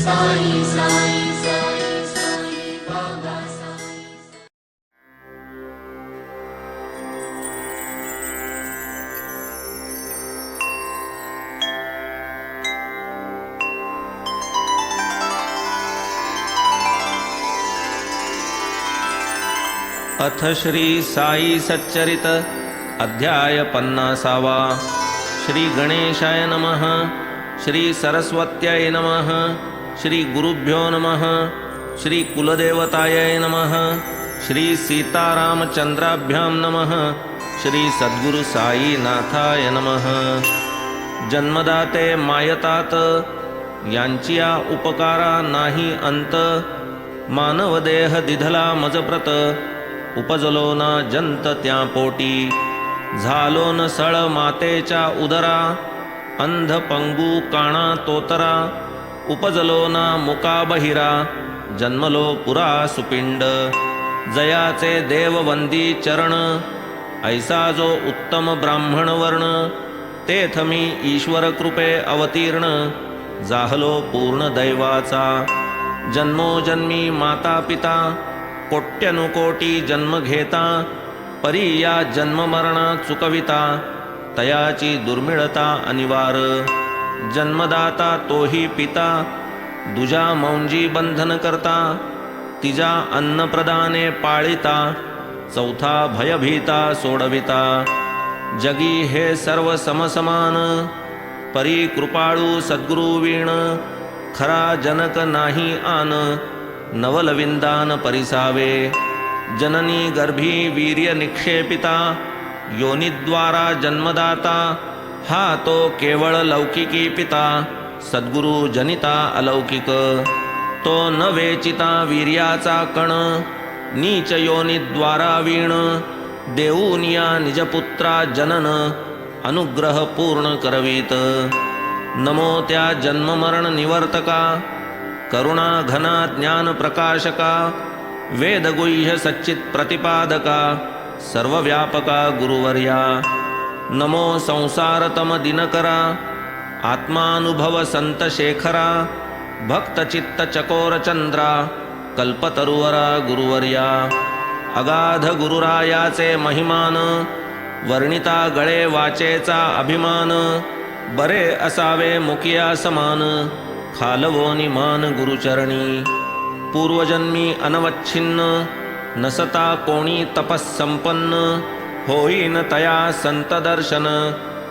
साई साई साई साई बाबा साई। अथ श्री साई सच्चरित अध्याय 50वा। श्री गणेशाय नमः। श्री सरस्वत्याय नमः। श्री गुरुभ्यो नमः। श्री कुलदेवताय नमः। श्री सीतारामचंद्राभ्यां नमः। श्री सद्गुरु साईनाथाय नमः। जन्मदाते मायतात यांचिया उपकारा नाही अंत, मानवदेह दिधला मजप्रत, उपजलो ना जंत त्या पोटी, झालो न सळ मातेच्या उदरा, अंध पंगू काणा तोतरा, उपजलो ना मुका बहिरा, जन्मलो पुरा सुपिंड, जयाचे देववंदी चरण, ऐसा जो उत्तम ब्राह्मण वर्ण, तेथ मी ईश्वर कृपे अवतीर्ण, जाहलो पूर्ण दैवाचा, जन्मोजन्मी माता पिता, कोट्यनुकोटी जन्म घेता, परी या जन्ममरणा चुकविता, तयाची दुर्मिळता अनिवार, जन्मदाता तोही पिता, दुजा मौंजी बंधन करता, तिजा अन्नप्रदाने पाळिता, चौथा भयभीता सोडविता, जगी हे सर्व समसमान, परी कृपाळू सद्गुरु वीण, खरा जनक नाही आन, नवलविंदान परिसावे, जननी गर्भी वीर्य निक्षेपिता, योनिद्वारा जन्मदाता, हा तो केवळ लौकिकी पिता, सद्गुरु जनिता अलौकिक, तो न वेचिता वीर्याचा कण, नीच योनिद्वारा वीण, देऊनिया निजपुत्रा जनन, अनुग्रह पूर्ण करवीत, नमो त्या जन्ममरण निवर्तका, करुणा घना ज्ञान प्रकाशका, वेदगुह्य सच्चित प्रतिपादका, सर्वव्यापका गुरुवर्या, नमो संसारतम दिनकरा, आत्मानुभव संत शेखरा, भक्तचित्त चकोर चंद्रा, कल्पतरुवरा गुरुवर्या, अगाध गुरुरायाचे महिमान, वर्णिता गळे वाचेचा अभिमान, बरे असावे मुकिया समान, खालवोनी मान गुरुचरणी, पूर्वजन्मी अनवच्छिन्न, नसता कोणी तपस्संपन्न, होईन तया संत दर्शन,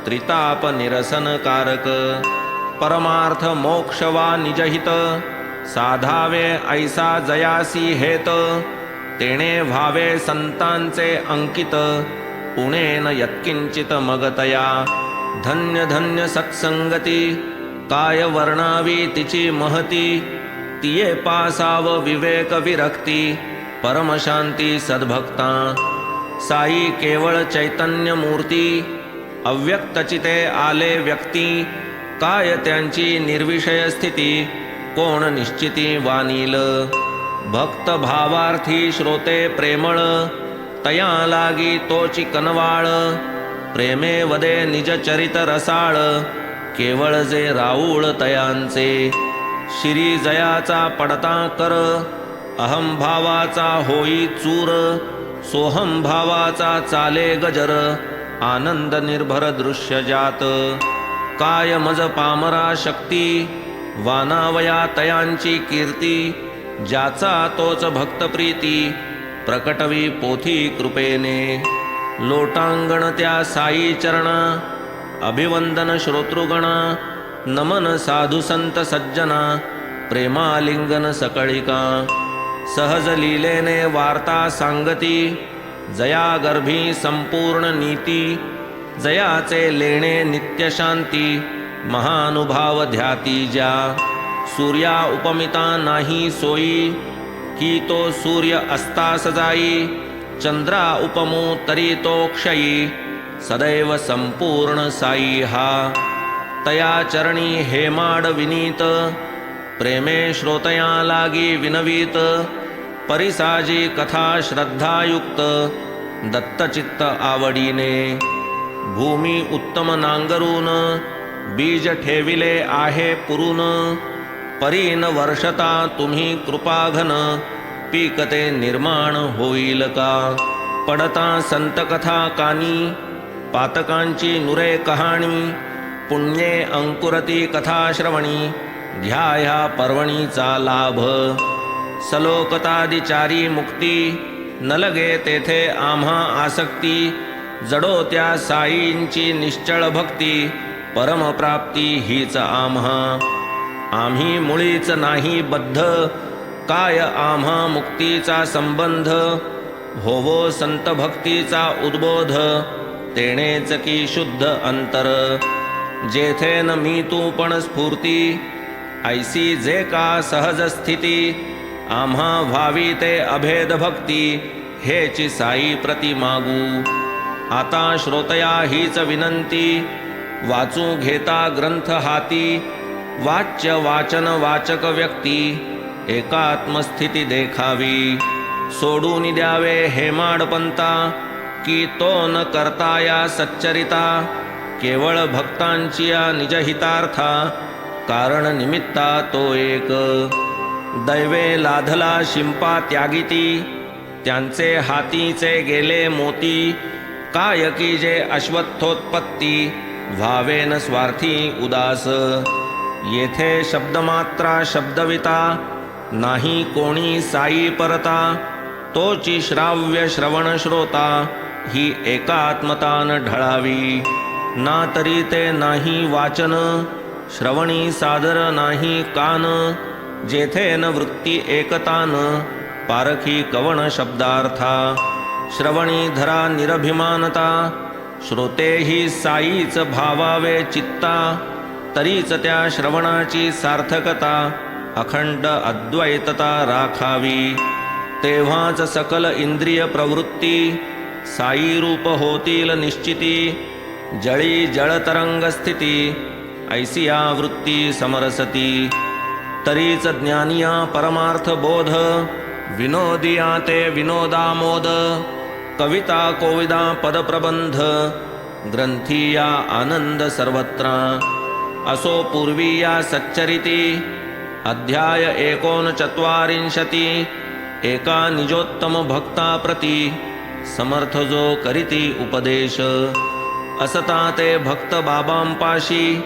त्रिताप निरसन कारक, परमार्थ मोक्ष वा निजहित, साधावे ऐसा जयासी हेत, तेणे व्हावे संतांचे अंकित, पुणेन यत्किंचित मगतया, धन्य धन्य सत्संगती, काय वर्णावी तिची महती, तिये पासाव विवेक विरक्ती, परमशांती सद्भक्ता, साई केवळ चैतन्य मूर्ती, अव्यक्तचिते आले व्यक्ती, काय त्यांची निर्विषय स्थिती, कोण निश्चिती वानील, भक्त भावार्थी श्रोते प्रेमळ, तया लागी तोची कनवाळ, प्रेमे वदे निज चरित रसाळ, केवळ जे राऊळ तयांचे, शिरी जयाचा पडता कर, अहम भावाचा होई चूर, सोहम भावाचा चाले गजर, आनंद निर्भर दृश्य जात, काय मज पामरा शक्ती, वानावया तयांची कीर्ती, ज्याचा तोच भक्त प्रीती, प्रकटवी पोथी कृपेने, लोटांगण त्या साई चरणा, अभिवंदन श्रोतृगणा, नमन साधु संत सज्जना, प्रेमालिंगन सकळिका, सहज लीलेने वार्ता सांगती, जया गर्भी संपूर्ण नीती, जयाचे लेणे नित्य शांती, महानुभाव ध्याती ज्या, सूर्या उपमिता नाही सोयी, की तो सूर्य अस्तास जाई, चंद्रा उपमू तरी तो क्षयी, सदैव संपूर्ण साई हा, तया चरणी हेमाड विनीत, प्रेमे श्रोतया लागी विनवीत, परिसाजी कथा श्रद्धायुक्त, दत्तचित्त आवडीने, भूमी उत्तम नांगरून, बीज ठेविले आहे पुरून, परीन वर्षता तुम्ही कृपाघन, पीकते निर्माण होईल का? पडता संतकथा कानी, पातकांची नुरे कहाणी, पुण्ये अंकुरती कथा श्रवणी, घ्या ह्या पर्वणीचा लाभ. सलोकतादिचारी मुक्ती, न लगे तेथे आम्हा आसक्ती, जडो त्या साईंची निश्चळ भक्ती, परमप्राप्ती हीच आम्हा. आम्ही मुळीच नाही बद्ध, काय आम्हा मुक्तीचा संबंध, होवो संत भक्तीचा उद्बोध, तेणेच की शुद्ध अंतर. जेथे न मी तू पण स्फूर्ती, ऐसी जे का सहज स्थिती, आम्हा व्हावी ते अभेद भक्ती, हेची साई प्रति मागू. आता श्रोतया हीच विनंती, वाचू घेता ग्रंथ हाती, वाच्य वाचन वाचक व्यक्ती, एकात्मस्थिती देखावी. सोडून द्यावे हेमाडपंता, की तो न करता या सच्चरिता, केवळ भक्तांची या निजहितार्था, कारण निमित्ता तो एक. दैवे लाधला शिंपा त्यागिती, त्यांचे हातीचे गेले मोती, काय की जे अश्वत्थोत्पत्ती, व्हावे न स्वार्थी उदास. येथे शब्दमात्रा शब्दविता, नाही कोणी साई परता, तोची श्राव्य श्रवण श्रोता, ही एकात्मतान ढळावी. ना तरी ते नाही वाचन, श्रवणी सादर नाही कान, जेथे न वृत्ती एकतान, पारखी कवण शब्दार्था. श्रवणी धरा निरभिमानता, श्रोतेही साईच भावावे चित्ता, तरीच त्या श्रवणाची सार्थकता, अखंड अद्वैतता राखावी. तेव्हाच सकल इंद्रिय प्रवृत्ती, साई रूप होतील निश्चिती, जळी जळतरंग स्थिती, ऐसिया वृत्ती समरसती. तरीच ज्ञानिया परमार्थ बोध, विनोदिया ते विनोदामोद, कविता कोविदा पदप्रबंध, ग्रंथिया आनंद सर्वत्र. असो पूर्वी या सच्चरिती, अध्याय 39, एका निजोत्तम भक्ता प्रती, समर्थ जो करीती उपदेश. असता ते भक्त बाबांपाशी,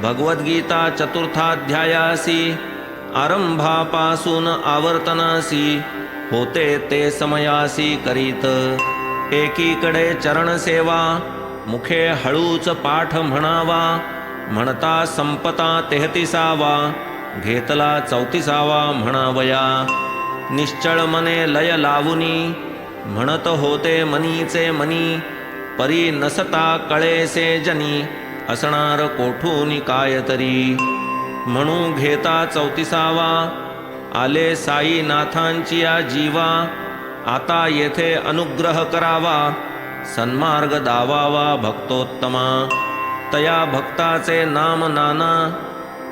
भगवद्गीता चतुर्थाध्यायासी, आरंभापासून आवर्तनासी, होते ते समयासी करीत. एकीकडे चरणसेवा, मुखे हळूच पाठ म्हणावा, म्हणता संपता 33वा, घेतला 34वा म्हणावया. निश्चळ मने लय लावुनी, म्हणत होते मनीचे मनी, परी नसता कळेसे जनी, असणार कोठूनी काय तरी. म्हणू घेता 34वा, आले साईनाथांची या जीवा, आता येथे अनुग्रह करावा, सन्मार्ग दावावा भक्तोत्तमा. तया भक्ताचे नाम नाना,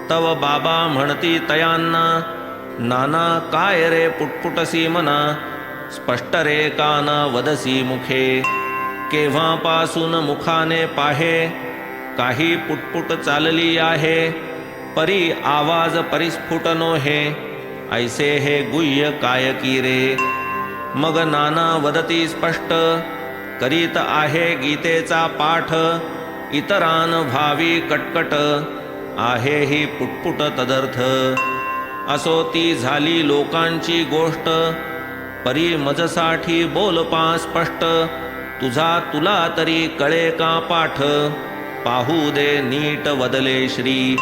तव बाबा म्हणती तयांना, नाना काय रे पुटपुटसी मना, स्पष्ट रे काना वदसी मुखे. केव्हापासून मुखाने पाहे, काही पुटपुट चालली आहे, परी आवाज परिस्फुट नोहे, ऐसे हे गुह्य काय की रे. मग नाना वदती स्पष्ट, करीत आहे गीतेचा पाठ, इतरान भावी कटकट, आहे ही पुटपुट तदर्थ. असो ती झाली लोकांची गोष्ट, परी मजसाठी बोलपा स्पष्ट, तुझा तुला तरी कळे का पाठ, पाहू दे नीट वदले श्री.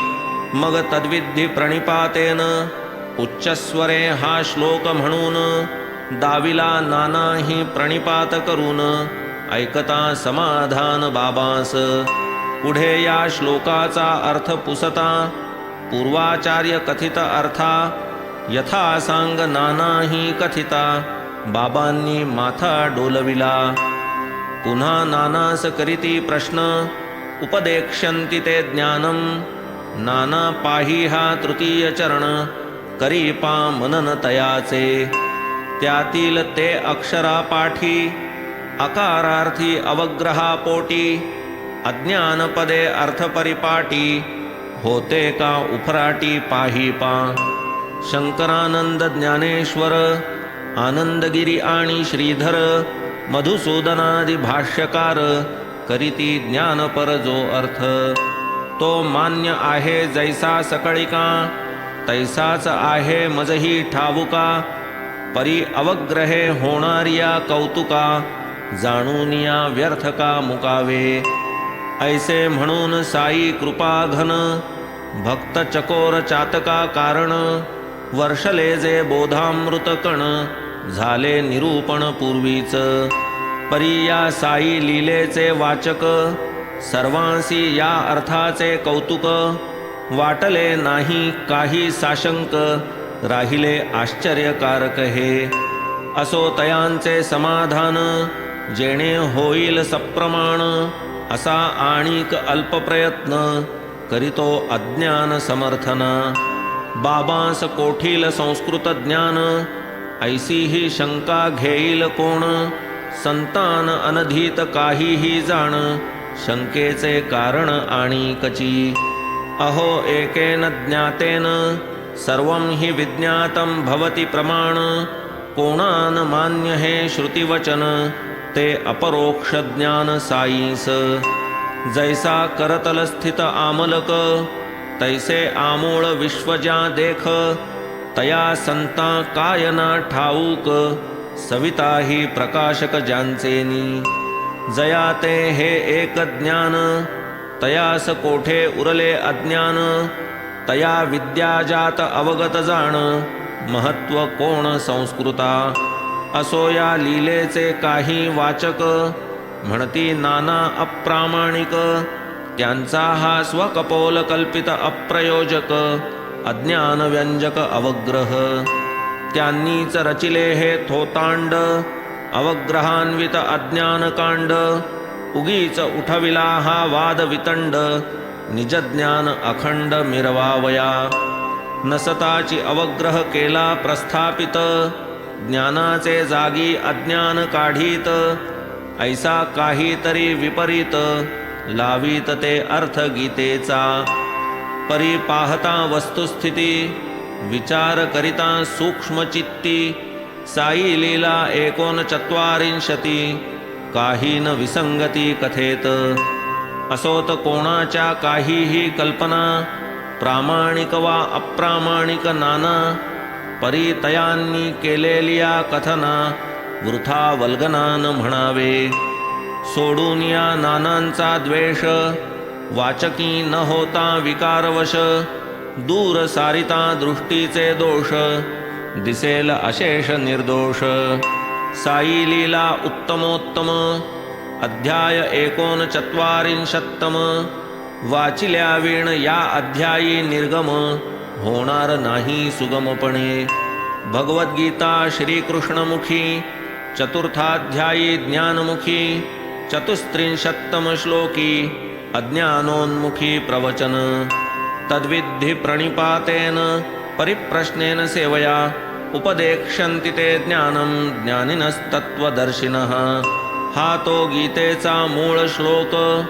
मग तद्विधी प्रणिपातेन, उच्चस्वरे हा श्लोक म्हणून, दाविला नानाही प्रणिपात करून, ऐकता समाधान बाबास. पुढे या श्लोकाचा अर्थ पुसता, पूर्वाचार्य कथित अर्था, यथा सांग नानाही कथिता, बाबांनी माथा डोलविला. पुन्हा नानास करीती प्रश्न, उपदेक्ष्यन्ति ते ज्ञानम, नाना पाही हा तृतीय चरण, करी पा मनन तयाचे. त्यातील ते अक्षरापाठी, अकारार्थी अवग्रहापोटी, अज्ञानपदे अर्थपरिपाटी, होते का उफराटी पाही पा. शंकरानंद ज्ञानेश्वर आनंदगिरी आणि श्रीधर मधुसूदनादि भाष्यकार करीती ज्ञानपर जो अर्थ. तो मान्य आहे जैसा सकळिका तैसाच आहे मजही ठाऊका. परी अवग्रहे होणारिया कौतुका जाणूनिया व्यर्थ का मुकावे. ऐसे म्हणून साई कृपा घन भक्त चकोर चातका कारण. वर्षले जे बोधामृत कण झाले निरूपण पूर्वीच. परी या साई लीलेचे वाचक सर्वांसी या अर्थाचे कौतुक. वाटले नाही काही साशंक राहिले आश्चर्यकारक हे. असो तयांचे समाधान जेणे होईल सप्रमाण. असा आणिक अल्प प्रयत्न करीतो अज्ञान समर्थना. बाबांस कोठील संस्कृत ज्ञान ऐसी ही शंका घेईल कोण. संतान अनधीत काहीही जाण शंकेचे कारण आणिकची. अहो एकेन ज्ञातेन सर्वं हि विज्ञातं भवति प्रमाण. कोणान मान्य हे श्रुतिवचन ते अपरोक्ष ज्ञान साईस. जैसा करतल स्थित आमलक तैसे आमूळ विश्वजा देख. तया संता कायना ठाऊक सविता ही प्रकाशक ज्यांचेनी. जया ते हे एक ज्ञान तयास कोठे उरले अज्ञान. तया विद्याजात अवगत जाण महत्व कोण संस्कृता. असो या लीलेचे काही वाचक म्हणती नाना अप्रामाणिक. त्यांचा हा स्वकपोल कल्पित अप्रयोजक अज्ञान व्यंजक अवग्रह. त्यांनीच रचिले हे थोतांड अवग्रहान्वित अज्ञानकांड. उगीच उठविला हा वाद वितंड निजज्ञान अखंड मिरवावया. नसताची अवग्रह केला प्रस्थापित ज्ञानाचे जागी अज्ञान काढीत. ऐसा काहीतरी विपरीत लावीत ते अर्थ गीतेचा. परी पाहता वस्तुस्थिती विचार करिता सूक्ष्मचित्ती. साई लीला 49 काही न विसंगती कथेत. असोत कोणाच्या काहीही कल्पना प्रामाणिक वा अप्रामाणिक नाना. परी तयांनी केलेल्या कथना वृथा वल्गनान म्हणावे. सोडून या नानांचा द्वेष वाचकी न होता विकारवश. दूर सारिता दृष्टीचे दोष दिसेल अशेष निर्दोष. साई लीला उत्तमोत्तम अध्याय 49 वाचिल्या वीण या अध्यायी निर्गम होणार नाही सुगमपणे. भगवद्गीता श्रीकृष्णमुखी 4थाध्यायी ज्ञानमुखी 34 श्लोकी अज्ञानोन्मुखी प्रवचन. तद्विद्धि प्रणिपातेन परिप्रश्नेन सेवया उपदेक्ष्यन्ति ते ज्ञानं ज्ञानिनस्तत्त्वदर्शिनः. हा तो गीतेचा मूळ श्लोक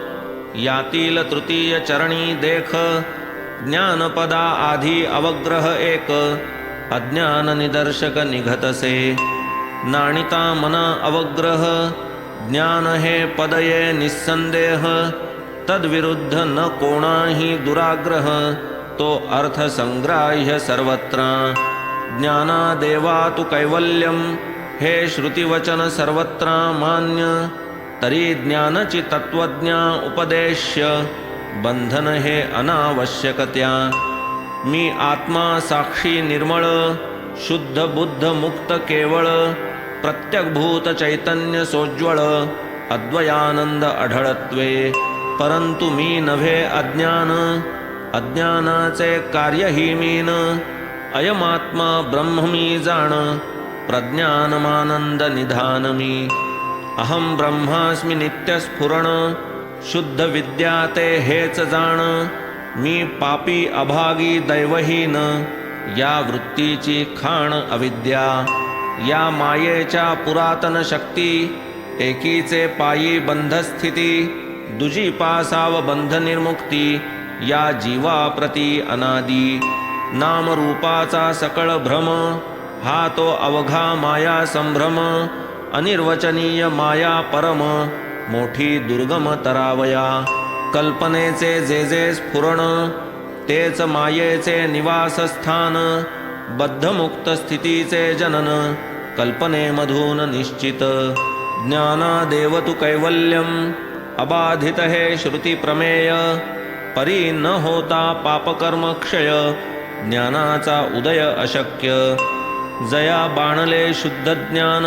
यातील तृतीय चरणी देख. ज्ञानपदा आधी अवग्रह एक अज्ञान निदर्शक निघतसे. नाणिता मना अवग्रह ज्ञान हे पदये निस्संदेह. तद्विरुद्ध न कोणाही दुराग्रह तो अर्थ संग्राह्य सर्वत्र. ज्ञानादेवा तु कैवल्यम हे श्रुतिवचन सर्वत्र मान्य. तरी ज्ञानची तत्वज्ञा उपदेश्य बंधन हे अनावश्यकत्या. मी आत्मा साक्षी निर्मळ शुद्ध बुद्ध मुक्त केवळ. प्रत्यग्भूत चैतन्य सोज्वळ अद्वयानंद अढळत्वे. परंतु मी नव्हे अज्ञान अज्ञानाचे कार्यही मीन. अयमात्मा ब्रह्म मी जाण प्रज्ञानमानंद निधान मी. अहम ब्रह्मास्मि नित्यस्फुरण शुद्ध विद्या ते हेच जाण. मी पापी अभागी दैवहीन या वृत्तीची खाण अविद्या. या मायेच्या पुरातन शक्ती एकीचे पायी बंधस्थिती. दुजी पासाव बंध निर्मुक्ती या जीवाप्रती अनादी नामरूपाचा सकळ भ्रम हा तो अवघा माया संभ्रम अनिर्वचनीय माया परम मोठी दुर्गम तरावया कल्पनेचे जे जे स्फुरण तेच मायेचे निवासस्थान बद्धमुक्त स्थितीचे जनन कल्पनेमधून निश्चित ज्ञानादेव तु कैवल्यम अबाधित हे श्रुती प्रमेय परी न होता पापकर्म क्षय ज्ञानाचा उदय अशक्य जया बाणले शुद्ध ज्ञान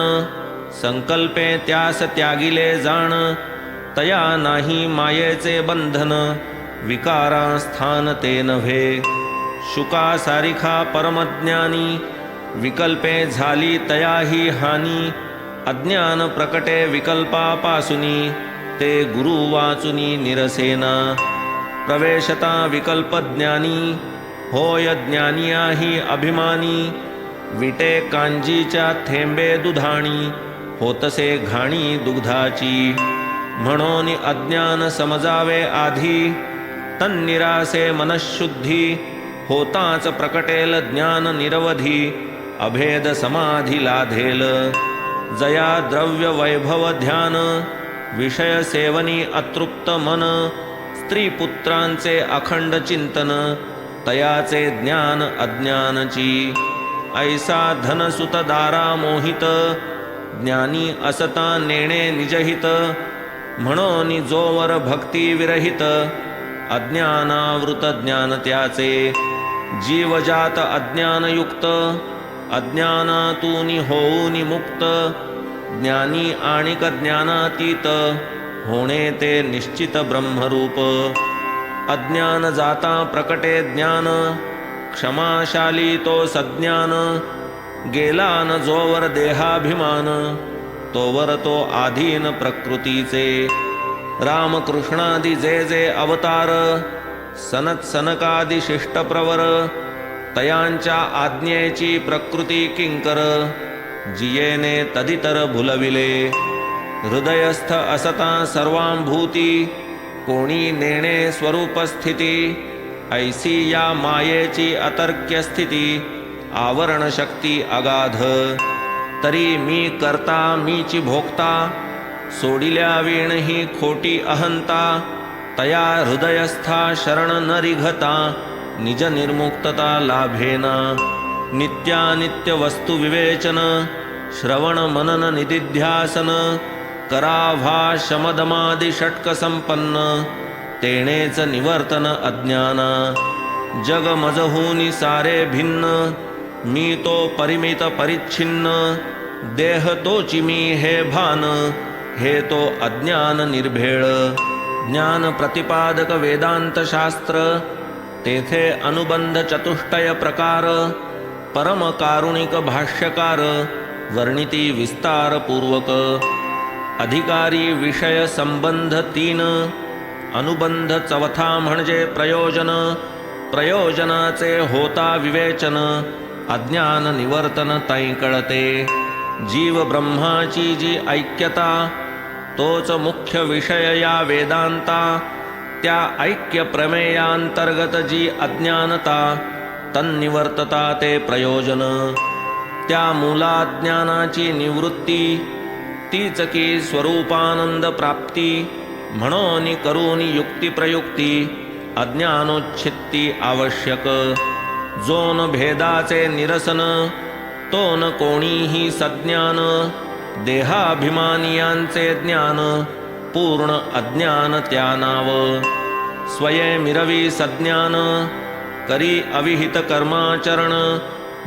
संकल्पे त्यास त्यागिले जाण तया नाही मायेचे बंधन विकारा स्थान ते नव्हे शुका सारिखा परमज्ञानी विकल्पे झाली तयाही हानी अज्ञान प्रकटे विकल्पापासुनी ते गुरु वाचुनी निरसेना प्रवेशता विकल्प ज्ञानी होय ज्ञानियाही अभिमानी विटे कांजीच्या थेंबे दुधाणी होतसे घाणी दुग्धाची म्हणून अज्ञान समजावे आधी तन्निरासे मनःशुद्धी होताच प्रकटेल ज्ञान निरवधी अभेद समाधी लाधेल जया द्रव्य वैभव ध्यान विषय सेवनी अतृप्त मन स्त्री पुत्रांचे अखंड चिंतन तयाचे ज्ञान अज्ञानची ऐसा धनसुत दारा मोहित ज्ञानी असता नेणे निजहित म्हणून जोवर भक्ती विरहित अज्ञानावृत ज्ञान त्याचे जीवजात अज्ञानयुक्त अज्ञानातूनी होऊनी मुक्त ज्ञानी आणिक ज्ञानातीत होणे ते निश्चित ब्रह्मरूप अज्ञान जाता प्रकटे ज्ञान क्षमाशाली तो सज्ञान गेला न जोवर देहाभिमान तोवर तो आधीन प्रकृतीचे रामकृष्णादी जे जे अवतार सनत सनकादी शिष्टप्रवर तयांच्या आज्ञेची प्रकृती किंकर जियेने तदितर भुलविले हृदयस्थ असता सर्वांभूती कोणी नेणे स्वरूपस्थिती ऐसी या मायेची अतर्क्य स्थिती आवरण शक्ती अगाध तरी मी करता मीची भोगता सोडिल्या वीण ही खोटी अहंता तया हृदयस्था शरण न रिघता निज निर्मुक्तता लाभेना नित्यानित्य वस्तु विवेचन श्रवण मनन निदिध्यासन कराभा शमदमादि षट्क संपन्न तेणेच निवर्तन अज्ञाना जग मजहूनी सारे भिन्न मी तो परिमित परिच्छिन्न देह तोची मी हे भान हे तो अज्ञान निर्भेळ ज्ञान प्रतिपादक वेदांत शास्त्र तेथे अनुबंध चतुष्टय प्रकार परम कारुणिक भाष्यकार वर्णिती विस्तार पूर्वक अधिकारी विषय संबंध 3 अनुबंध चौथा म्हणजे प्रयोजन प्रयोजनाचे होता विवेचन अज्ञान निवर्तन तै कळते जीव ब्रह्माची जी ऐक्यता तोच मुख्य विषय या वेदांता त्या ऐक्य प्रमेयांतर्गत जी अज्ञानता तन्निवर्तता ते प्रयोजन त्या मूलाज्ञानाची निवृत्ती तीच की स्वरूपानंद प्राप्ती म्हणून करून युक्ती प्रयुक्ती अज्ञानोच्छित्ती आवश्यक जोन भेदाचे निरसन तो न कोणीही सज्ञान देहाभिमानियांचे ज्ञान पूर्ण अज्ञान त्या नाव स्वये मिरवी सज्ञान करी अविहित कर्माचरण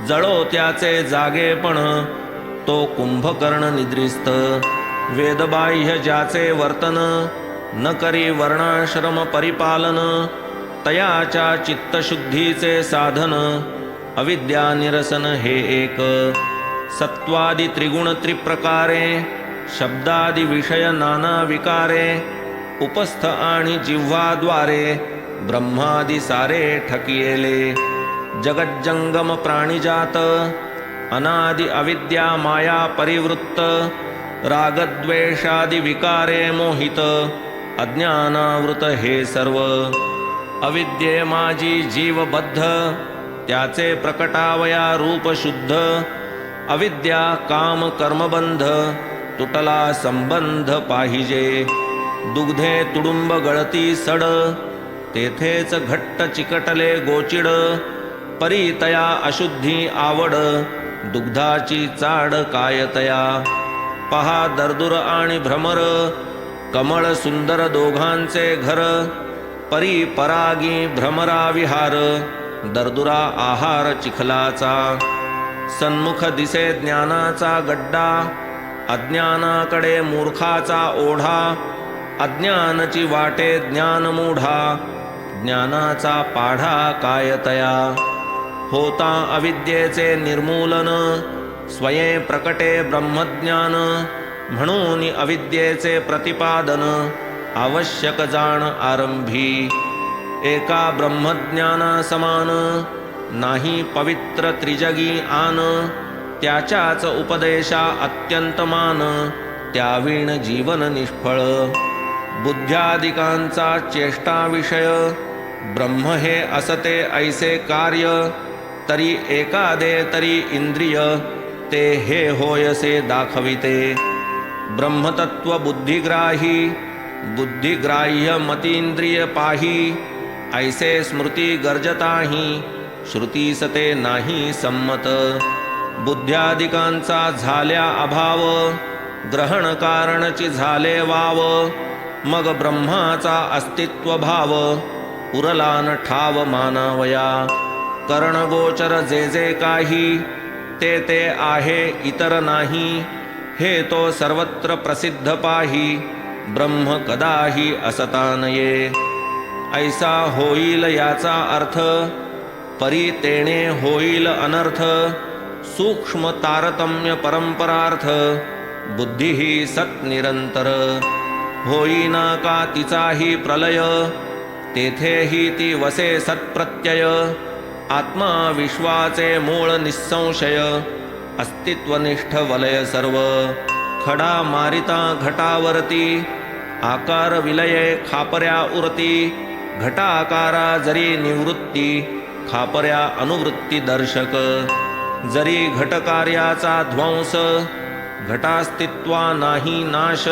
जळो त्याचे जागेपण तो कुंभकर्ण निद्रिस्त वेदबाह्य ज्याचे वर्तन न करी वर्णाश्रम परिपालन तयाच्या चित्तशुद्धीचे साधन अविद्या निरसन हे एक सत्वादी त्रिगुण त्रिप्रकारे शब्दादी विषय नाना विकारे उपस्थ आणि जिव्हाद्वारे ब्रह्मादी सारे ठकियेले जगज्जंगम प्राणिजात अनादि अविद्या माया परिवृत्त रागद्वेषादि विकारे मोहित अज्ञानावृत हे सर्व अविद्ये माझी जीवबद्ध, त्याचे प्रकटावया रूप शुद्ध. अविद्या काम कर्मबंध, तुटला संबंध पाहिजे. दुग्धे तुडुंब गळती सड, तेथेच घट्ट चिकटले गोचिड. परीतया अशुद्धी आवड, दुग्धाची चाड कायतया. पहा दर्दुर आणि भ्रमर, कमळ सुंदर दोघांचे घर. परी परागी भ्रमरा विहार, दर्दुरा आहार चिखलाचा. सन्मुख दिसे ज्ञानाचा गड्डा, अज्ञानाकडे मूर्खाचा ओढा. अज्ञानची वाटे ज्ञान मूढा, ज्ञानाचा पाढा कायतया. होता अविद्येचे निर्मूलन, स्वयं प्रकटे ब्रह्मज्ञान. म्हणून अविद्येचे प्रतिपादन, आवश्यक जाण आरंभी. एका ब्रह्मज्ञाना समान, नाही पवित्र त्रिजगी आन. त्याच्याच उपदेशा अत्यंत मान, त्यावीण जीवन निष्फळ. बुद्ध्यादिकांचा चेष्टा विषय, ब्रह्म हे असते ऐसे कार्य. तरी एकादे तरी इंद्रिय, ते हे होयसे दाखविते. ब्रह्मतत्व बुद्धिग्राही, बुद्धिग्राह्य मतींद्रिय पाही. ऐसे स्मृती गर्जताही, श्रुती सते नाही संमत. बुद्ध्यादिकांचा झाल्या अभाव, ग्रहण कारणची झाले वाव. मग ब्रह्माचा अस्तित्व भाव, उरला न ठाव मानावया. करणगोचर जे जे काही, ते ते आहे इतर नाही. हे तो सर्वत्र प्रसिद्ध पाही, ब्रह्म कदाही असता नये. ऐसा होईल याचा अर्थ, परी तेणे होईल अनर्थ. सूक्ष्म तारतम्य परंपरार्थ, बुद्धी ही सत निरंतर. होईना का तिचाही प्रलय, तेथेही ती वसे सत्प्रत्यय. आत्मा विश्वाचे मूळ निस्संशय, अस्तित्वनिष्ठ वलय सर्व. खडा मारिता घटावरती, आकार विलये खापर्या उरती. घटाकारा जरी निवृत्ती, खापर्या अनुवृत्ती दर्शक. जरी घटकार्याचा ध्वंस, घटास्तित्वा नाही नाश.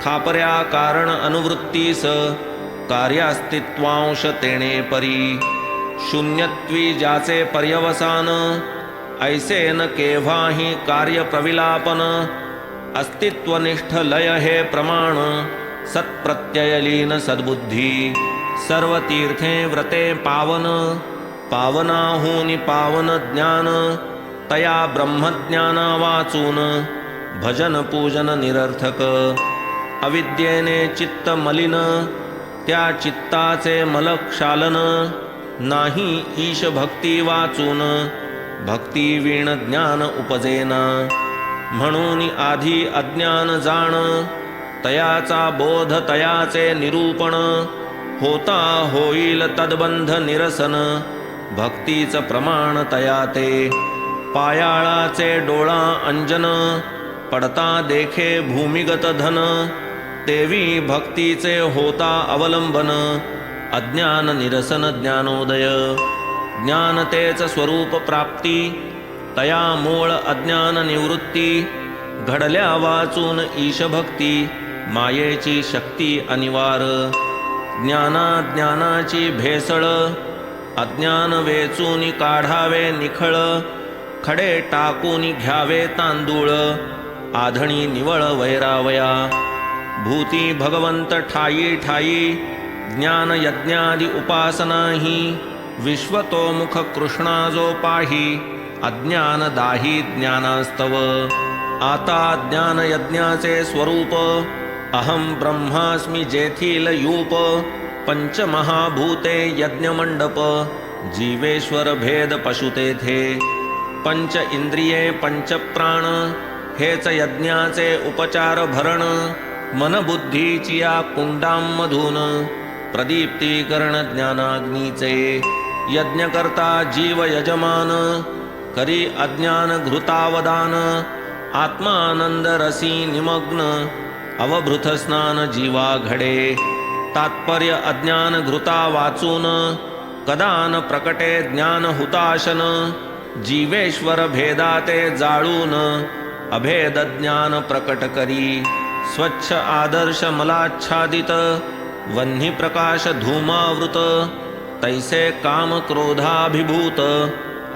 खापर्या कारण अनुवृत्तीस, कार्यास्तित्वांश तेणे परी. शून्यत्वी ज्याचे पर्यवसान, ऐसे न केव्हाही कार्य प्रविलापन. अस्तित्वनिष्ठ लय हे प्रमाण, सत्प्रत्ययलीन सद्बुद्धी. सर्व तीर्थे व्रते पावन, पावनाहूनि पावन ज्ञान. तया ब्रह्मज्ञाना वाचून, भजन पूजन निरर्थक. अविद्येने चित्त मलिन, त्या चित्ताचे मलक्षालन. नाही ईश भक्ती वाचून, भक्ती वीण ज्ञान उपजेना. म्हणून आधी अज्ञान जाण, तयाचा बोध तयाचे निरूपण. होता होईल तद्बंध निरसन, भक्तीच प्रमाण तया ते. पायाळाचे डोळा अंजन, पडता देखे भूमिगत धन. तेवी भक्तीचे होता अवलंबन, अज्ञान निरसन ज्ञानोदय. ज्ञान तेच स्वरूप प्राप्ती, तया मूळ अज्ञान निवृत्ती. घडल्या वाचून ईशभक्ती, मायेची शक्ती अनिवार. ज्ञानाची भेसळ, अज्ञान वेचून काढावे निखळ. खडे टाकून घ्यावे तांदूळ, आधणी निवळ वैरावया. भूती भगवंत ठायी ठायी, ज्ञान यज्ञादि उपासनाही. विश्वतोमुख कृष्णा जो पाही, अज्ञान दाही ज्ञानास्तव. आता ज्ञान यज्ञाचे स्वरूप, अहम ब्रह्मास्मि जेथील यूप. पंचमहाभूते यज्ञमंडप, जीवेश्वर भेद पशु तेथे. पंच इंद्रिये पंच प्राण, हेच यज्ञाचे उपचार भरण. मनबुद्धीची या कुंडांमधून, प्रदीप्तीकरण ज्ञानाग्नीचे. यज्ञकर्ता जीव यजमान, करी अज्ञान घृतावदान. आत्मानंद रसी निमग्न, अवभृत स्नान जीवा घडे. तात्पर्य अज्ञान घृता वाचून कदा न प्रकटे ज्ञान हुताशन जीवेश्वर भेदाते जाळून अभेद ज्ञान प्रकट करी स्वच्छ आदर्श मलाच्छादित वह्नी प्रकाश धूमावृत तैसे काम क्रोधाभिभूत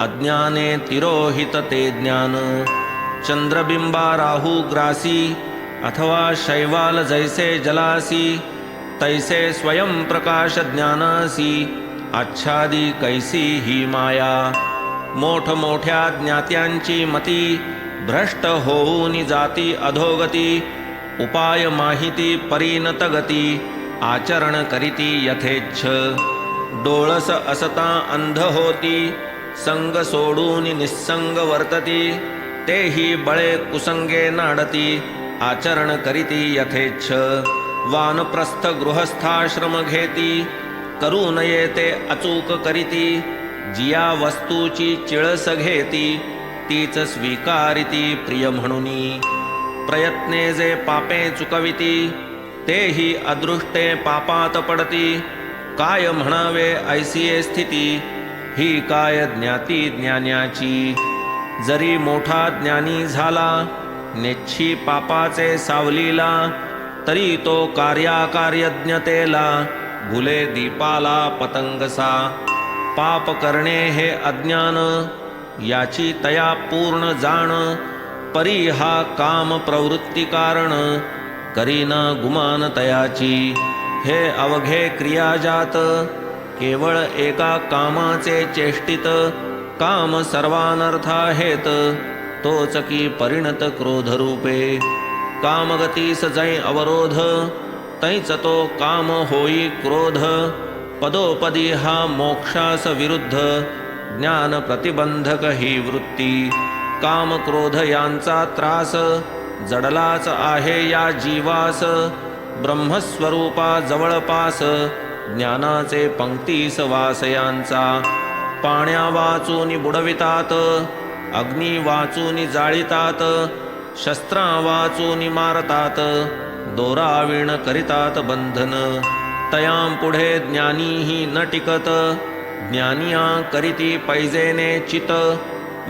अज्ञाने तिरोहित ते ज्ञान चंद्रबिंबा राहू ग्रासी अथवा शैवाल जैसे जलासी तैसे स्वयं प्रकाश ज्ञानासी आच्छादी कैसी ही माया मोठमोठ्या ज्ञात्यांची मती भ्रष्ट होऊन जाती अधोगती उपाय माहिती परिणत गती आचरण करीती यथेच्छ डोळस असता अंध होती संग सोडून निस्संग वर्तती तेही बळे कुसंगे नाडती आचरण करीती यथेच्छ वानप्रस्थ गृहस्थाश्रम घेती करू नये ते अचूक करीती जिया वस्तूची चिळस घेती तीच स्वीकारिती प्रिय म्हणूनी प्रयत्ने जे पापे चुकविती तेही अदृष्टे पापात पडती काय म्हणावे ऐसिये स्थिती ही काय ज्ञाती ज्ञान्याची जरी मोठा ज्ञानी झाला नेच्छी पापाचे सावलीला तरी तो कार्याकार्यज्ञतेला भुले दीपाला पतंगसा पाप करणे हे अज्ञान याची तया पूर्ण जाण परी हा काम प्रवृत्ती कारण करीन गुमान तयाची हे अवघे क्रियाजात केवळ एका कामाचे चेष्टित काम सर्वानर्था हेत तोच की परिणत क्रोधरूपे कामगतीस जै अवरोध तैच तो काम होई क्रोध पदोपदी हा मोक्षास विरुद्ध ज्ञान प्रतिबंधक ही वृत्ती काम क्रोध यांचा त्रास जडलाच आहे या जीवास ब्रह्मस्वरूपा जवळपास ज्ञानाचे पंक्तीस वासयांचा पाण्या वाचून बुडवितात अग्नी वाचून जाळीतात शस्त्रा वाचून मारतात दोरावीण करितात बंधन तयां पुढे ज्ञानीही न टिकत ज्ञानिया करीती पैजेने चित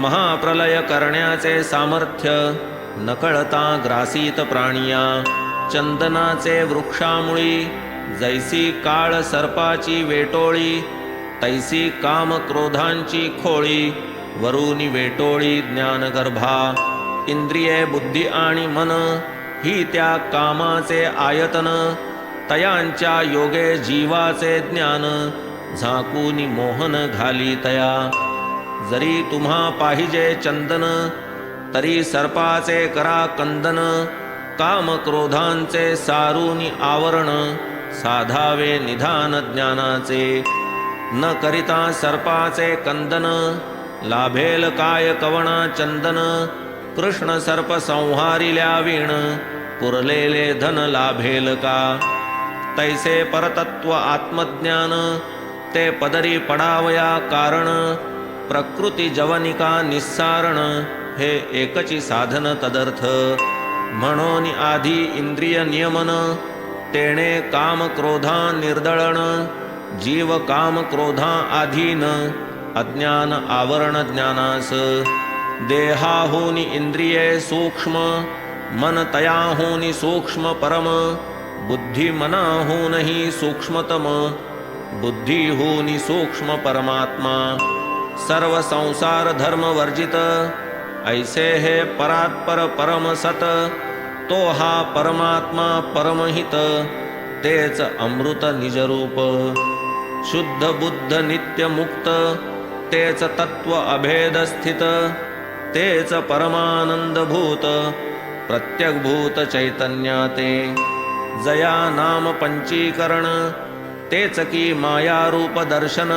महाप्रलय करण्याचे सामर्थ्य नकळता ग्रासीत प्राणिया चंदनाचे वृक्षामुळी जैसी काळ सर्पाची वेटोळी तैसी काम क्रोधांची खोळी वरुनी वेटोळी ज्ञानगर्भा इंद्रिये बुद्धी आणि मन ही त्या कामाचे आयतन तयांच्या योगे जीवाचे ज्ञान झाकूनी मोहन घाली तया जरी तुम्हा पाहिजे चंदन तरी सर्पाचे करा कंदन काम क्रोधांचे सारूनी आवरण साधावे निधान ज्ञानाचे न करिता सर्पाचे कंदन लाभेल काय कवणा चंदन कृष्ण सर्प संहारिल्या वीण पुरलेले धन लाभेल का तैसे परतत्व आत्मज्ञान ते पदरी पडावया कारण प्रकृती जवनिका निस्सारण हे एकची साधन तदर्थ म्हणून आधी इंद्रिय नियमन तेणे काम क्रोधा निर्दळण जीव काम क्रोधा आधीन अज्ञान आवरण ज्ञानास देहाहूनी इंद्रिये सूक्ष्म मन तयाहूनी सूक्ष्म परम बुद्धी मनाहूनही सूक्ष्मतम बुद्धीहूनी सूक्ष्म परमात्मा सर्व संसार धर्म वर्जित ऐसे हे परात्पर परम सत तो हा परमात्मा परमहित तेच अमृत निजरूप शुद्ध बुद्ध नित्य मुक्त तेच तत्व अभेद स्थित तेच परमानंद भूत प्रत्यग भूत चैतन्याते जया नाम पंचीकरण तेच की माया रूप दर्शन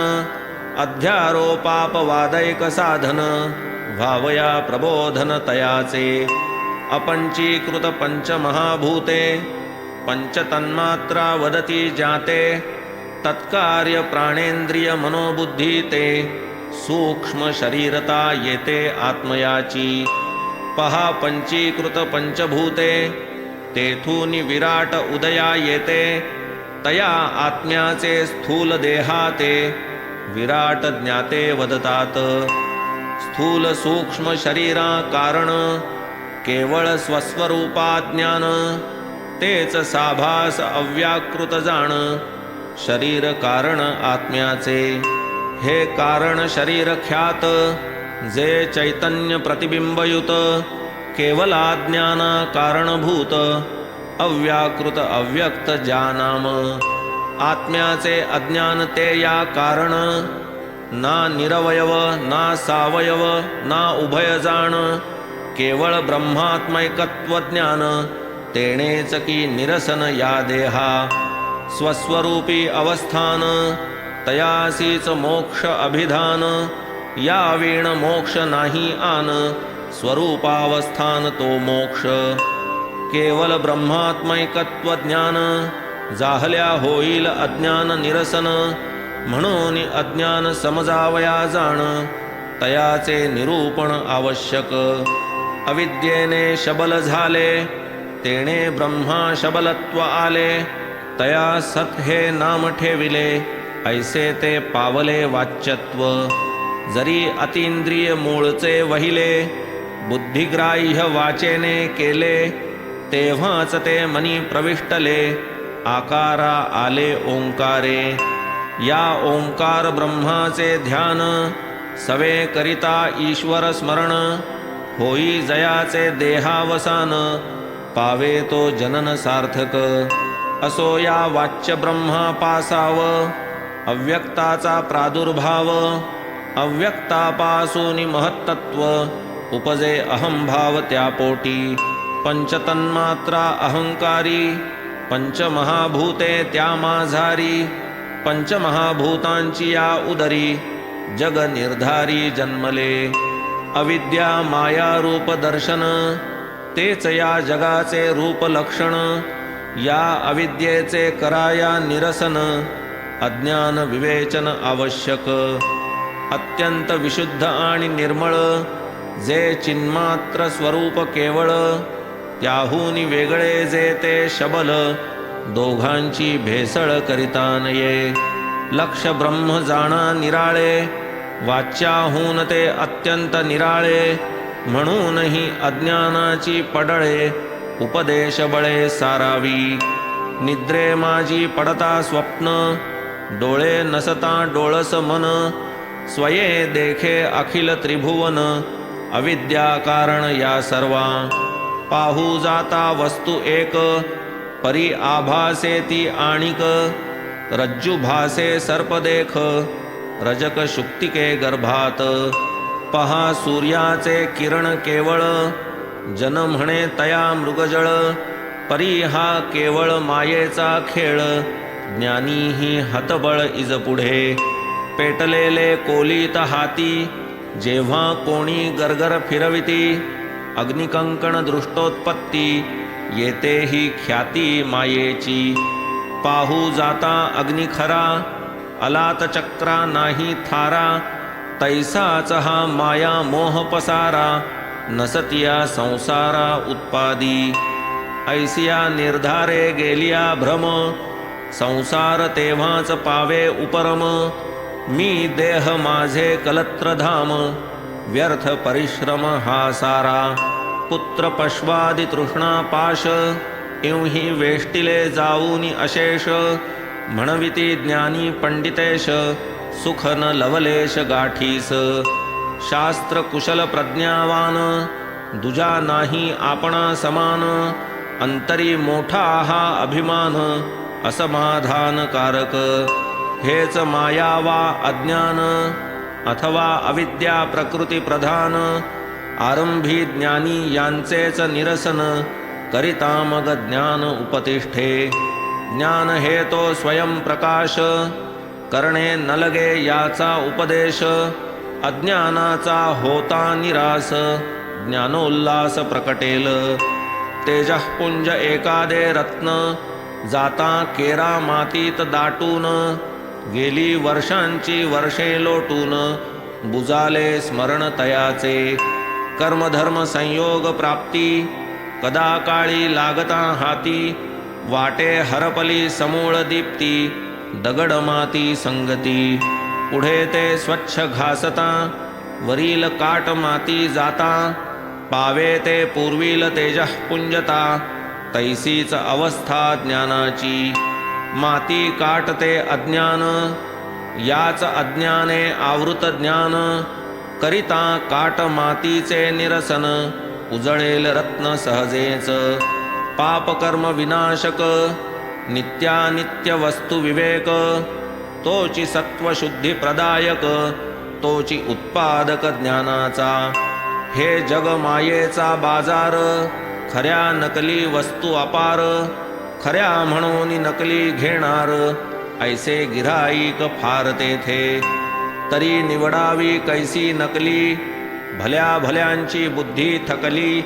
अध्यारोपापवादैक साधन भावया प्रबोधन तयाचे अपंचीकृत पंचमहाभूते पंचतन्मात्रा वदती जाते तत्कार्य प्राणेंद्रिय मनोबुद्धी ते सूक्ष्म शरीरता येते आत्मयाची पहा पंचीकृत पंचभूते तेथून विराट उदया येते तया आत्म्याचे स्थूल देहाते विराट ज्ञाते वदतात. स्थूल सूक्ष्म शरीरा कारण केवळ स्वस्वरूपा ज्ञान, तेच साभास अव्याकृत जाण. शरीर कारण आत्म्याचे, हे कारण शरीर ख्यात, जे चैतन्य प्रतिबिंबयुत, केवलाज्ञान कारणभूत. अव्याकृत अव्यक्त जानाम, आत्म्याचे अज्ञान ते या कारण. ना निरवयव ना सावयव ना उभय जाण, केवळ ब्रह्मात्मैकत्व ज्ञान. तेणेच की निरसन या देहा, स्वस्वरूपी अवस्थान. तयासीच मोक्ष अभिधान, या वीण मोक्ष नाही आन. स्वरूपावस्थान तो मोक्ष, केवल ब्रह्मात्मैकत्व ज्ञान. जाहल्या होईल अज्ञान निरसन, म्हणून अज्ञान समजावया जाण. तयाचे निरूपण आवश्यक, अविद्येने शबल झाले, तेणे ब्रह्मा शबलत्व आले. तया सत हे नाम ठेविले, ऐसे ते पावले वाच्यत्व. जरी अतींद्रिय मूळचे वहिले, बुद्धिग्राह्य वाचेने केले. तेव्हाच ते मनी प्रविष्टले, आकारा आले ओंकारे. या ओंकार ब्रह्माचे ध्यान, सवे करिता ईश्वर स्मरण. होई जयाचे देहावसान, पावे तो जनन सार्थक. असो या वाच्य ब्रह्मा पासाव, अव्यक्ताचा प्रादुर्भाव. अव्यक्तापासून महत्तत्व, उपजे अहंभाव त्यापोटी. पंचतन्मात्रा अहंकारी, पंचमहाभूते त्या माझारी. पंचमहाभूतांची या उदरी, जग निर्धारी जन्मले. अविद्या माया रूप दर्शन, तेच या जगाचे रूप लक्षण. या अविद्येचे कराया निरसन, अज्ञान विवेचन आवश्यक. अत्यंत विशुद्ध आणि निर्मळ, जे चिन्मात्र स्वरूप केवळ. त्याहून वेगळे जे ते शबल, दोघांची भेसळ करिता नये. लक्ष ब्रह्म जाणा निराळे, वाच्याहून ते अत्यंत निराळे. म्हणूनही अज्ञानाची पडळे, उपदेश बळे सारावी. निद्रे माझी पडता स्वप्न, डोळे नसता डोळस मन. स्वये देखे अखिल त्रिभुवन, अविद्या कारण या सर्वा. पाहू जाता वस्तू एक, परी आभासे ती आणिक. रज्जू भासे सर्प देख, रजक शुक्तिके गर्भात. पहा सूर्याचे किरण केवळ, जन म्हणे तया मृगजळ. परी हा केवळ मायेचा खेळ, ज्ञानीही हतबळ इज पुढे. पेटलेले कोलीत हाती, जेव्हा कोणी गरगर फिरविती. अग्निकंकण दृष्टोत्पत्ती, येते ही ख्याती मायेची. पाहू जाता अग्नि खरा, अलात चक्रा नाही थारा. तैसाच हा माया मोह पसारा, नसतिया संसारा उत्पादी. ऐसिया निर्धारे गेलिया भ्रम, संसार तेव्हाच पावे उपरम. मी देह माझे कलत्रधाम, व्यर्थ परिश्रम हा सारा. पुत्र पश्वादि तृष्णा पाश, इवही वेष्टिले जाऊनी अशेष. म्हणविती ज्ञानी पंडितेश, सुख न लवलेश गाठीस. शास्त्र कुशल प्रज्ञावान, दुजा नाही आपणा समान. अंतरी मोठा हा अभिमान, असमाधानकारक. हेच माया वा अज्ञान, अथवा अविद्या प्रकृती प्रधान. आरंभी ज्ञानी यांचेच निरसन, करिता मग ज्ञान उपतिष्ठे. ज्ञान हे तो स्वयं प्रकाश, करणे न लगे याचा उपदेश. अज्ञानाचा होता निरास, ज्ञानोल्लास प्रकटेल. तेजःपुंज एकादे रत्न, जाता केरा मातीत दाटून. गेली वर्षांची वर्षे लोटून, बुजाले स्मरण तयाचे. कर्मधर्म संयोग प्राप्ती, कदा काळी लागता हाती. वाटे हरपली समूळ दीप्ती दगड माती संगती. पुढे ते स्वच्छ घासता वरील काट माती जाता. पावे ते पूर्वील तेजः पुंजता तैसीच अवस्था ज्ञानाची. माती काटते अज्ञान याच अज्ञाने आवृत ज्ञान. करिता काट मातीचे निरसन उजळेल रत्न सहजेच. पापकर्म विनाशक नित्यानित्य वस्तू विवेक. तोची सत्वशुद्धी प्रदायक तोची उत्पादक ज्ञानाचा. हे जग मायेचा बाजार खऱ्या नकली वस्तू अपार. खऱ्या म्हणून नकली घेणार ऐसे गिऱ्हाईक फार तेथे. तरी निवडावी कैसी नकली भल्या भल्यांची बुद्धी थकली.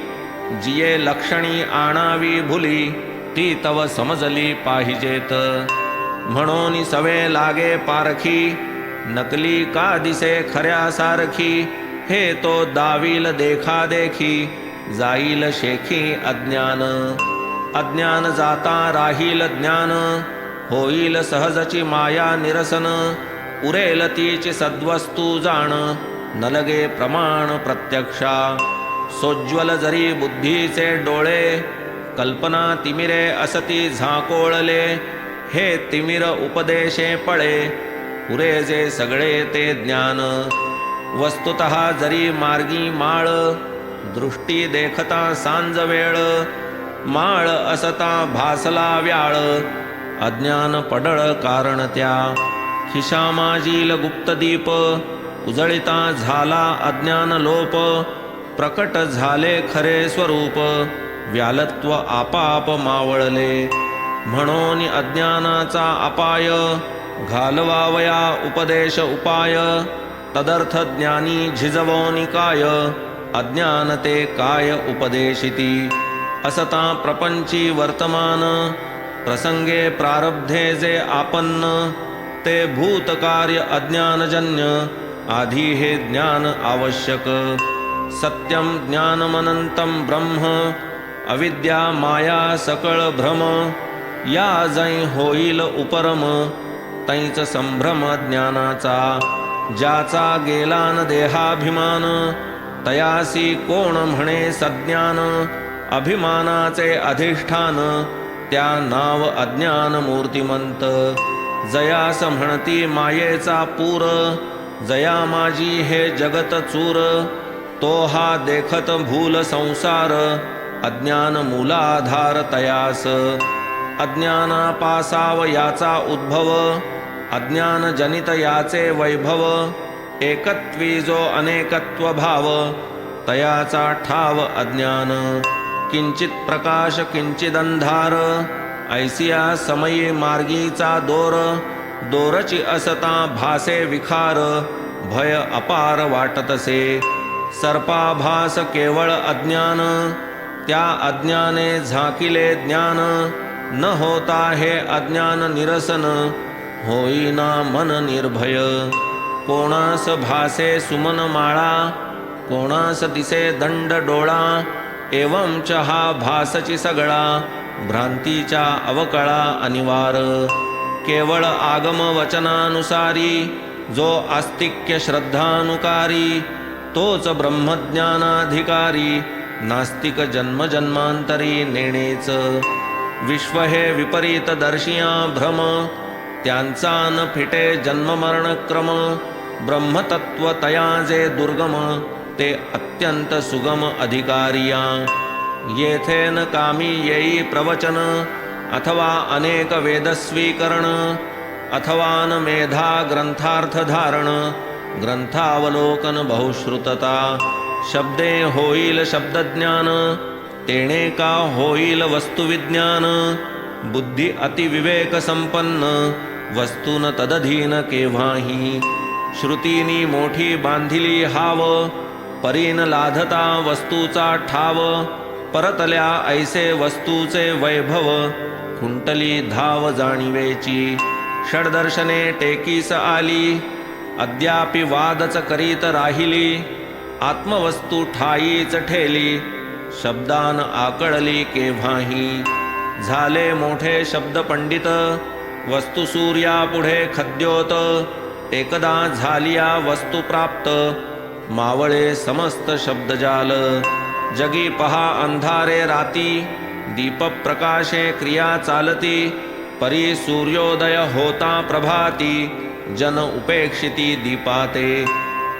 जिये लक्षणी आणावी भुली ती तव समजली पाहिजेत. म्हणून सवे लागे पारखी नकली का दिसे खऱ्यासारखी. हे तो दावील देखा देखी जाईल शेखी अज्ञान. अज्ञान जाता राहील ज्ञान होईल सहजची माया निरसन. उरेल तीची सद्वस्तू जाण न लगे प्रमाण प्रत्यक्षा. सोज्वल जरी बुद्धीचे डोळे कल्पना तिमिरे असती झाकोळले. हे तिमिर उपदेशे पळे पुरे जे सगळे ते ज्ञान. वस्तुतः जरी मार्गी माळ दृष्टी देखता सांज वेळ. माळ असता भासला व्याळ अज्ञान पडळ कारण त्या. खिशा माजील गुप्तदीप उजळिता झाला अज्ञान लोप. प्रकट झाले खरे स्वरूप व्यालत्व आपाप मावळले. म्हणून अज्ञानाचा अपाय घालवावया उपदेश उपाय. तदर्थ ज्ञानी झिजवोनी काय अज्ञान ते काय उपदेशिती. असता प्रपंची वर्तमान प्रसंगे प्रारब्धे जे आपन्न. ते भूतकार्य अज्ञानजन्य आधी हे ज्ञान आवश्यक. सत्यम ज्ञानमनंतम ब्रह्म अविद्या माया सकळ भ्रम. या जै होईल उपरम तैच संभ्रम ज्ञानाचा. ज्याचा गेलान देहाभिमान तयासी कोण म्हणे सज्ञान. अभिमानाचे अधिष्ठान त्या नाव अज्ञान मूर्तिमंत. जयास म्हणती मायेचा पूर जया माझी हे जगत चूर. तो हा देखत भूल संसार अज्ञान मूलाधार तयास. अज्ञानापासाव याचा उद्भव अज्ञान जनित याचे वैभव. एकत्वी जो अनेकत्व भाव तयाचा ठाव अज्ञान. किंचित प्रकाश किंचित अंधार ऐसिया समयी मार्गीचा दोर. दोरची असता भासे विखार भय अपार वाटतसे. सर्पाभास केवळ अज्ञान त्या अज्ञाने झाकिले ज्ञान. न होता हे अज्ञान निरसन होईना मन निर्भय. कोणास भासे सुमन माळा कोणास दिसे दंड डोळा. एवंच हा भासची सगळा भ्रांतीच्या अवकळा अनिवार. केवळ आगम वचनानुसारी जो आस्तिक्य श्रद्धानुकारी. तोच ब्रह्मज्ञानाधिकारी नास्तिक जन्मजन्मांतरी नेणेच. विश्व हे विपरीत दर्शिया भ्रम त्यांचा न फिटे जन्ममरणक्रम. ब्रह्मतत्व तया जे दुर्गम ते अत्यंत सुगम अधिकारिया. येथे न कामी येई प्रवचन अथवा अनेक वेदस्वीकरण. अथवा न मेधा ग्रंथार्थ धारण ग्रंथावलोकन बहुश्रुतता. शब्दे होईल शब्दज्ञान तेणे का होईल वस्तुविज्ञान. बुद्धी अतिविवेक संपन्न वस्तून तदधीन केव्हाही. श्रुतीनी मोठी बांधिली हाव परीन लाधता वस्तूचा ठाव. परतल्या ऐसे वस्तूचे वैभव खुंटली धाव जाणीवेची. षडदर्शने टेकीस आली अद्यापि वादच करीत राहिली. आत्मवस्तू ठाईच ठेली शब्दान आकळली केव्हाही. झाले मोठे शब्द पंडित वस्तू सूर्या पुढे खद्योत एकदा झालिया वस्तू प्राप्त मावळे समस्त शब्दजाल जगी पहा अंधारे राती दीप प्रकाशे क्रिया चालती परी सूर्योदय होता प्रभाती जन उपेक्षिती दीपाते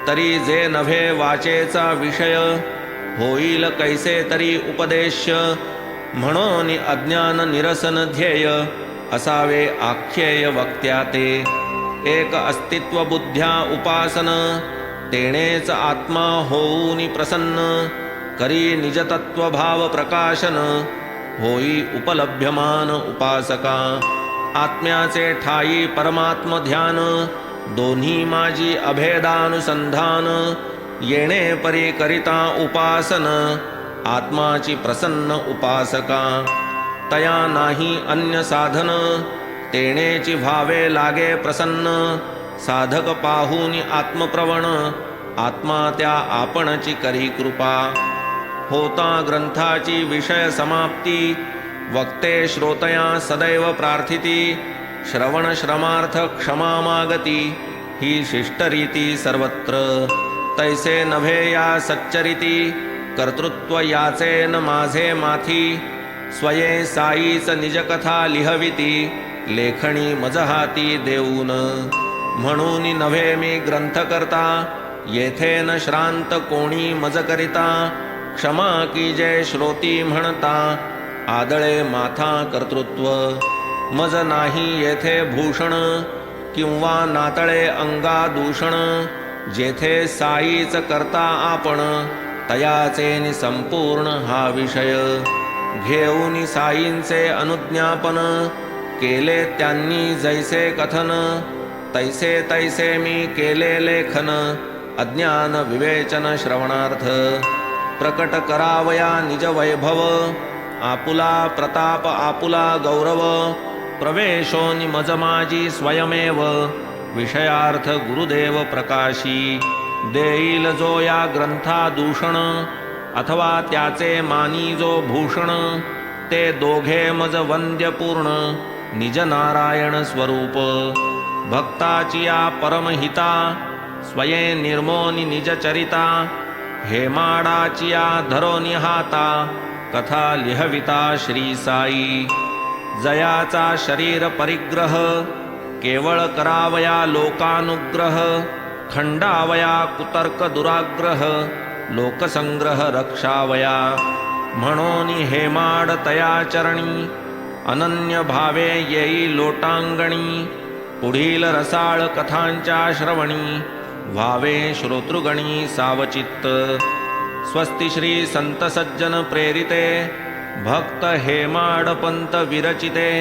तरी जे नव्हे वाचेचा विषय होईल कैसे तरी उपदेश म्हणून अज्ञान निरसन ध्येय असावे आख्येय वक्त्याते एक अस्तित्व बुद्ध्या उपासन तेणेच आत्मा होऊनी प्रसन्न करी निजतत्व भाव प्रकाशन होई उपलभ्यमान उपासका आत्म्याचे ठाई परमात्म ध्यान दोन्ही माझी अभेदानुसंधान येणे परी करिता उपासन आत्माची प्रसन्न उपासका तया नाही अन्य साधन तेणेची व्हावे लागे प्रसन्न साधक पाहूनी आत्मप्रवण आत्मा त्या आपणची करी कृपा होता ग्रंथाची विषय समाप्ती वक्ते श्रोतया सदैव प्रार्थिती श्रवण श्रमार्थ क्षमा मागती ही शिष्टरीती सर्वत्र तैसे नभे या सच्चरिती कर्तृत्व याचे न माझे माथी स्वये साईच निजकथा लिहविती लेखणी मजहाती देऊन म्हणून नव्हे मी ग्रंथ करता येथे न श्रांत कोणी मज करिता क्षमा की जय श्रोती म्हणता आदळे माथा कर्तृत्व मज नाही येथे भूषण किंवा नातळे अंगा दूषण जेथे साईच करता आपण तयाचे नि संपूर्ण हा विषय घेऊन साईंचे अनुज्ञापन केले त्यांनी जैसे कथन तैसे तैसे मी केले लेखन अज्ञान विवेचन श्रवणार्थ प्रकट करावया निज वैभव आपुला प्रताप आपुला गौरव प्रवेशोनि मज माझी स्वयमेव विषयार्थ गुरुदेव प्रकाशी देईल जो या ग्रंथा दूषण अथवा त्याचे मानी जो भूषण ते दोघे मज वंद्य पूर्ण निज नारायण स्वरूप भक्ताची या परमहिता स्वये निर्मोनी निज चरिता हेमाडाची या धरोनी हाता कथा लिहविता श्री साई जयाचा शरीर परिग्रह केवळ करावया लोकानुग्रह खंडावया कुतर्क दुराग्रह लोकसंग्रह रक्षावया म्हणून हेमाड तया चरणी अनन्य भावे येई लोटांगणी पुढील रसाळ कथांच्या श्रवणी व्हावे श्रोतृगणी सावचित्त स्वस्ति श्री संत सज्जन प्रेरिते भक्त हेमाड पंत विरचिते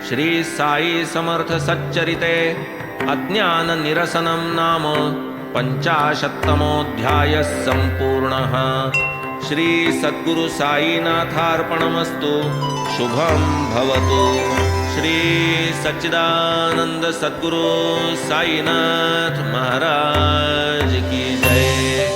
श्री साई समर्थ सच्चरिते अज्ञान निरसनं नाम 50तमोऽध्यायः सम्पूर्णः श्री सद्गुरु साईनाथार्पणमस्तु शुभं भवतु श्री सच्चिदानंद सद्गुरु साईनाथ महाराज की जय।